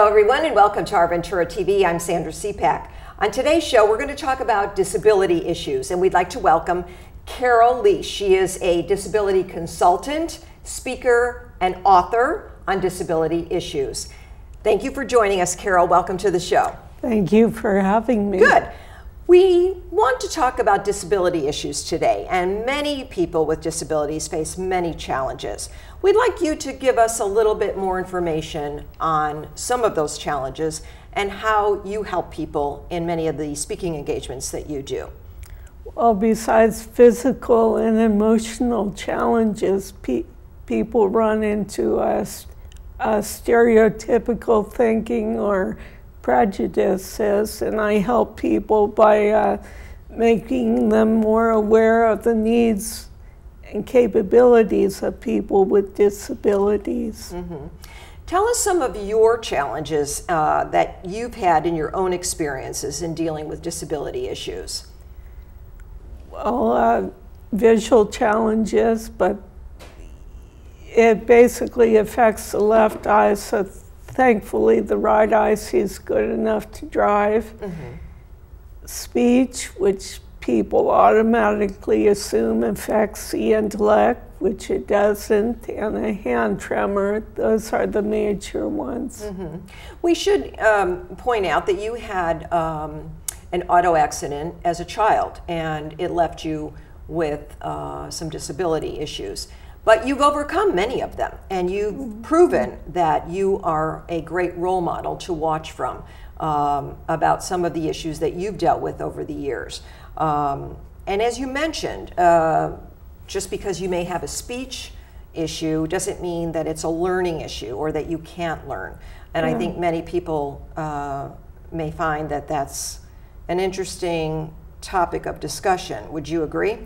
Hello everyone and welcome to OurVentura TV. I'm Sandra Siepak. On today's show we're going to talk about disability issues, and we'd like to welcome Carol Leish. She is a disability consultant, speaker, and author on disability issues. Thank you for joining us, Carol. Welcome to the show. Thank you for having me. Good. We want to talk about disability issues today, and many people with disabilities face many challenges. We'd like you to give us a little bit more information on some of those challenges and how you help people in many of the speaking engagements that you do. Well, besides physical and emotional challenges, people run into stereotypical thinking or prejudices, and I help people by making them more aware of the needs and capabilities of people with disabilities. Mm-hmm. Tell us some of your challenges that you've had in your own experiences in dealing with disability issues. Well, visual challenges, but it basically affects the left eye, so thankfully the right eye sees good enough to drive. Mm-hmm. Speech, which people automatically assume affects the intellect, which it doesn't, and a hand tremor. Those are the major ones. Mm-hmm. We should point out that you had an auto accident as a child, and it left you with some disability issues. But you've overcome many of them, and you've proven that you are a great role model to watch from about some of the issues that you've dealt with over the years. And as you mentioned, just because you may have a speech issue doesn't mean that it's a learning issue or that you can't learn. And I think many people may find that that's an interesting topic of discussion. Would you agree?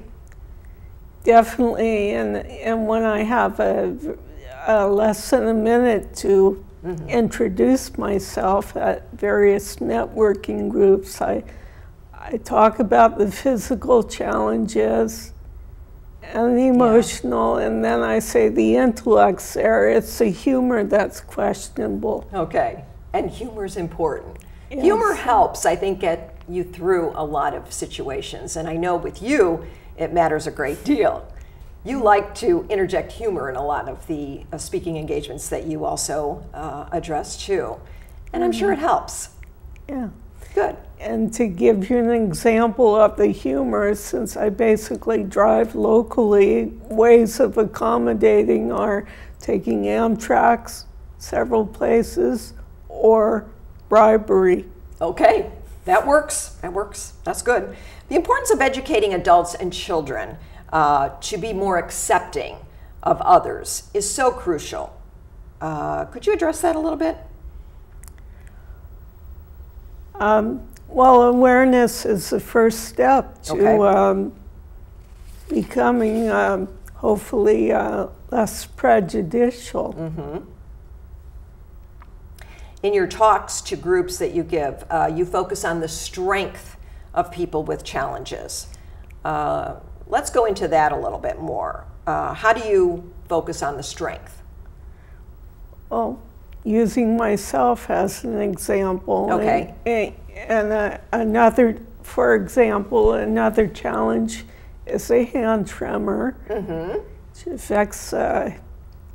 Definitely, and when I have a less than a minute to introduce myself at various networking groups, I talk about the physical challenges and the emotional, and then I say the intellect's there. It's the humor that's questionable. Okay, and humor's important. Yes. Humor helps, I think, get you through a lot of situations, and I know with you, it matters a great deal. You like to interject humor in a lot of the speaking engagements that you also address too. And I'm sure it helps. Yeah. Good. And to give you an example of the humor, since I basically drive locally, ways of accommodating are taking Amtrak several places or bribery. Okay, that works. That works. That's good. The importance of educating adults and children to be more accepting of others is so crucial. Could you address that a little bit? Well, awareness is the first step to becoming hopefully less prejudicial. Mm-hmm. In your talks to groups that you give, you focus on the strength of people with challenges. Let's go into that a little bit more. How do you focus on the strength? Well, using myself as an example. Okay. And another, for example, another challenge is a hand tremor, which affects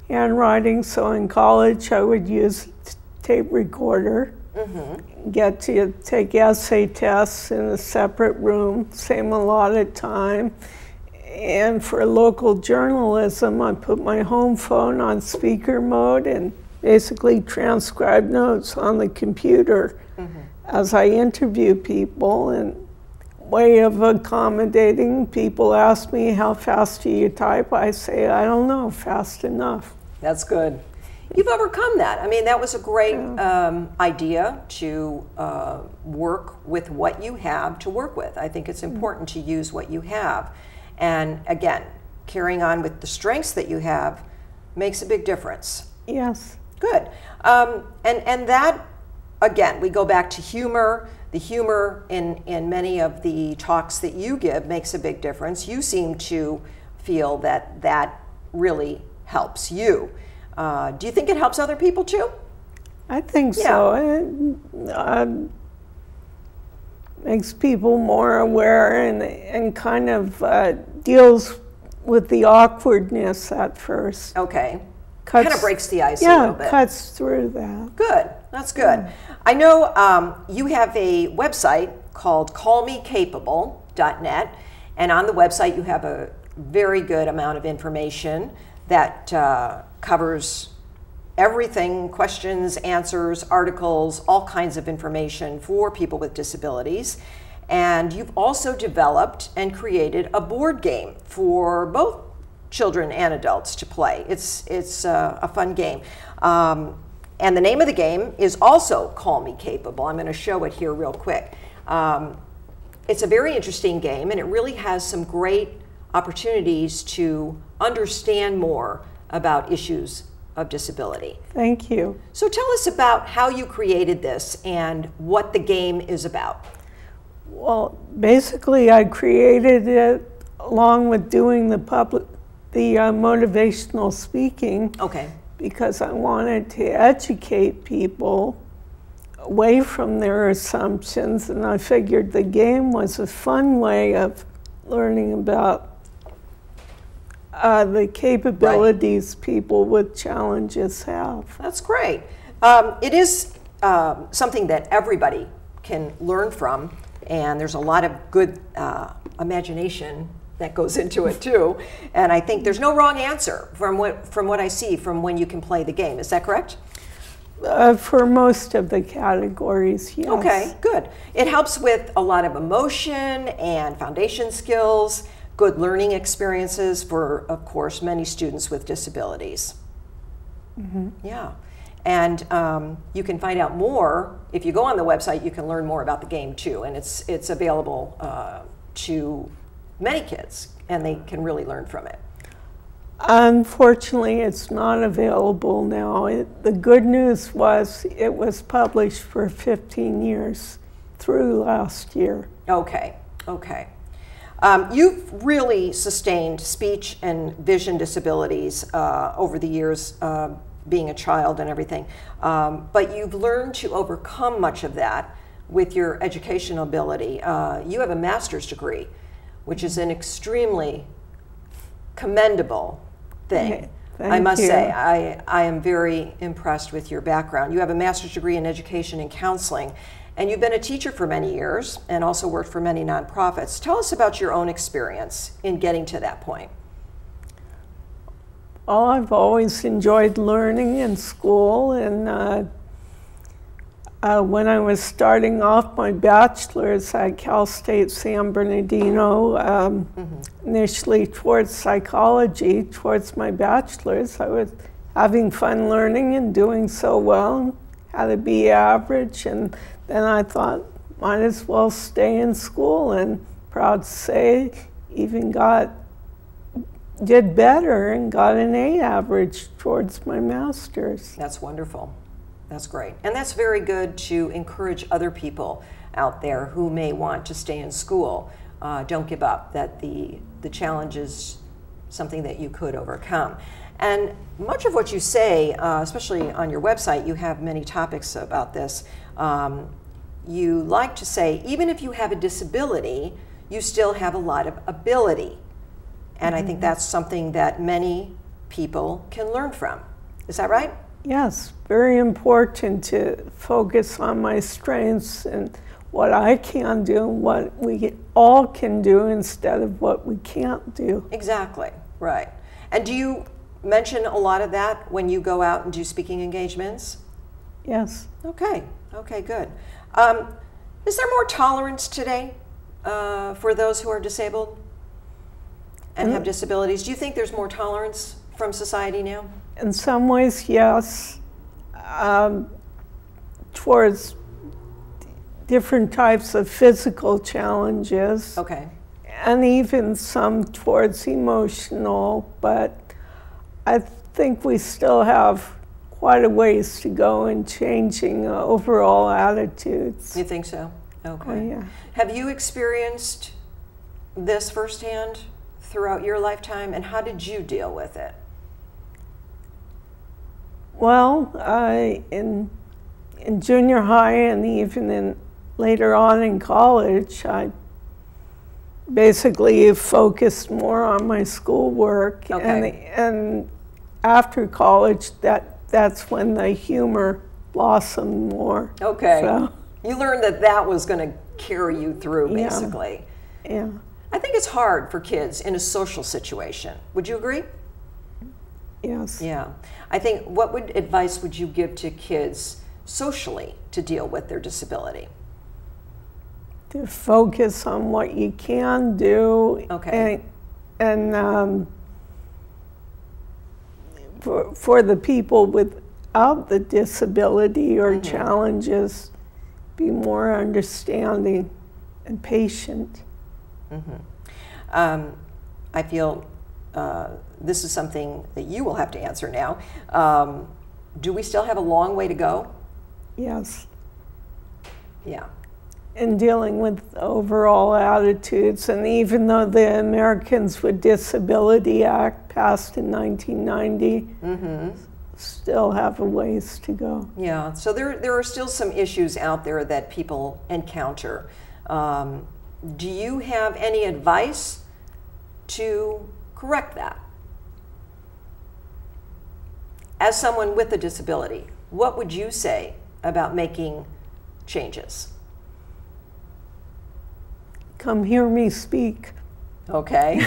handwriting. So in college, I would use a tape recorder, get to take essay tests in a separate room, same allotted time. And for local journalism, I put my home phone on speaker mode and basically transcribe notes on the computer as I interview people. And way of accommodating, people ask me, how fast do you type? I say, I don't know, fast enough. That's good. You've overcome that. I mean, that was a great idea to work with what you have to work with. I think it's important to use what you have. And again, carrying on with the strengths that you have makes a big difference. Yes. Good. And that, again, we go back to humor. The humor in many of the talks that you give makes a big difference. You seem to feel that that really helps you. Do you think it helps other people too? I think so. It makes people more aware and kind of deals with the awkwardness at first. Okay. Kind of breaks the ice a little bit. Yeah, cuts through that. Good. That's good. I know you have a website called callmecapable.net, and on the website you have a very good amount of information that covers everything, questions, answers, articles, all kinds of information for people with disabilities. And you've also developed and created a board game for both children and adults to play. It's a fun game. And the name of the game is also Call Me Capable. I'm going to show it here real quick. It's a very interesting game, and it really has some great opportunities to understand more about issues of disability. Thank you. So tell us about how you created this and what the game is about. Well, basically I created it along with doing the motivational speaking. Okay. Because I wanted to educate people away from their assumptions, and I figured the game was a fun way of learning about the capabilities people with challenges have. That's great. It is something that everybody can learn from, and there's a lot of good imagination that goes into it too. And I think there's no wrong answer from what I see from when you can play the game. Is that correct? For most of the categories, yes. Okay, good. It helps with a lot of emotion and foundation skills, good learning experiences for, of course, many students with disabilities. Yeah. And you can find out more. If you go on the website, you can learn more about the game too. And it's available to many kids, and they can really learn from it. Unfortunately, it's not available now. The good news was it was published for 15 years through last year. Okay, okay. You've really sustained speech and vision disabilities over the years, being a child and everything, but you've learned to overcome much of that with your educational ability. You have a master's degree, which is an extremely commendable thing. Thank I must you. say, I am very impressed with your background. You have a master's degree in education and counseling, and you've been a teacher for many years and also worked for many nonprofits. Tell us about your own experience in getting to that point. Well, I've always enjoyed learning in school, and when I was starting off my bachelor's at Cal State San Bernadino, initially towards psychology, towards my bachelor's, I was having fun learning and doing so well, had a B average, and then I thought, might as well stay in school, and proud to say, even did better and got an A average towards my master's. That's wonderful. That's great. And that's very good to encourage other people out there who may want to stay in school. Don't give up, that the challenge is something that you could overcome. And much of what you say, especially on your website, you have many topics about this. You like to say, even if you have a disability, you still have a lot of ability. And I think that's something that many people can learn from. Is that right? Yes, very important to focus on my strengths and what I can do and what we all can do instead of what we can't do. Exactly, right. And do you mention a lot of that when you go out and do speaking engagements? Yes. Okay, okay, good. Is there more tolerance today for those who are disabled and have disabilities? Do you think there's more tolerance from society now? In some ways, yes, towards different types of physical challenges. Okay. And even some towards emotional, but I think we still have quite a ways to go in changing overall attitudes. You think so? Okay. Oh, yeah. Have you experienced this firsthand throughout your lifetime, and how did you deal with it? Well, in in junior high and even later on in college, I basically focused more on my schoolwork. Okay. And after college, that's when the humor blossomed more. Okay. So, you learned that was going to carry you through, basically. yeah. I think it's hard for kids in a social situation. Would you agree? Yes. Yeah. I think, what advice would you give to kids socially to deal with their disability? To focus on what you can do. Okay. And for the people without the disability or challenges, be more understanding and patient. I feel this is something that you will have to answer now. Do we still have a long way to go? Yes. Yeah. In dealing with overall attitudes, and even though the Americans with Disability Act passed in 1990, still have a ways to go. Yeah, so there are still some issues out there that people encounter. Do you have any advice to correct that? As someone with a disability, what would you say about making changes? Come hear me speak. Okay.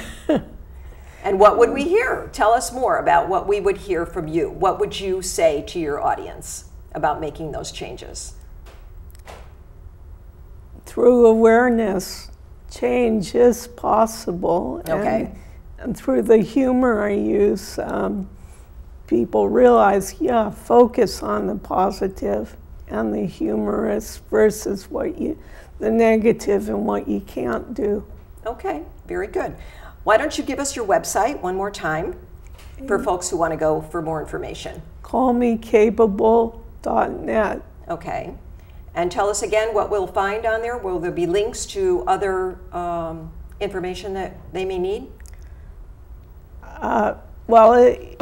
And what would we hear? Tell us more about what we would hear from you. What would you say to your audience about making those changes? Through awareness, change is possible. Okay. And through the humor I use, people realize, yeah, focus on the positive and the humorous versus the negative and what you can't do. Okay, very good. Why don't you give us your website one more time for folks who want to go for more information? Callmecapable.net. Okay. And tell us again what we'll find on there. Will there be links to other information that they may need? Well, it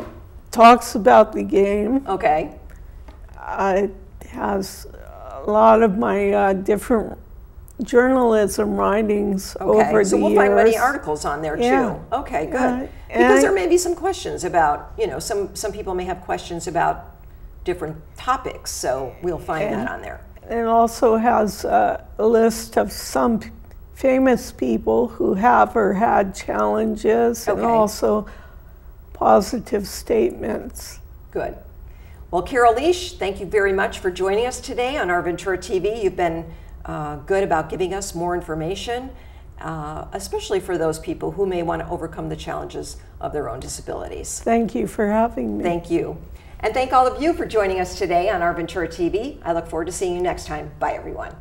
talks about the game. Okay. It has a lot of my different journalism writings over the years. So we'll find many articles on there too. Okay, good. Because there may be some questions about, some people may have questions about different topics, so we'll find that on there. It also has a list of some famous people who have or had challenges, and also positive statements. Good. Well, Carol Leish, thank you very much for joining us today on OurVentura TV. You've been good about giving us more information, especially for those people who may want to overcome the challenges of their own disabilities. Thank you for having me. Thank you. And thank all of you for joining us today on OurVentura TV. I look forward to seeing you next time. Bye, everyone.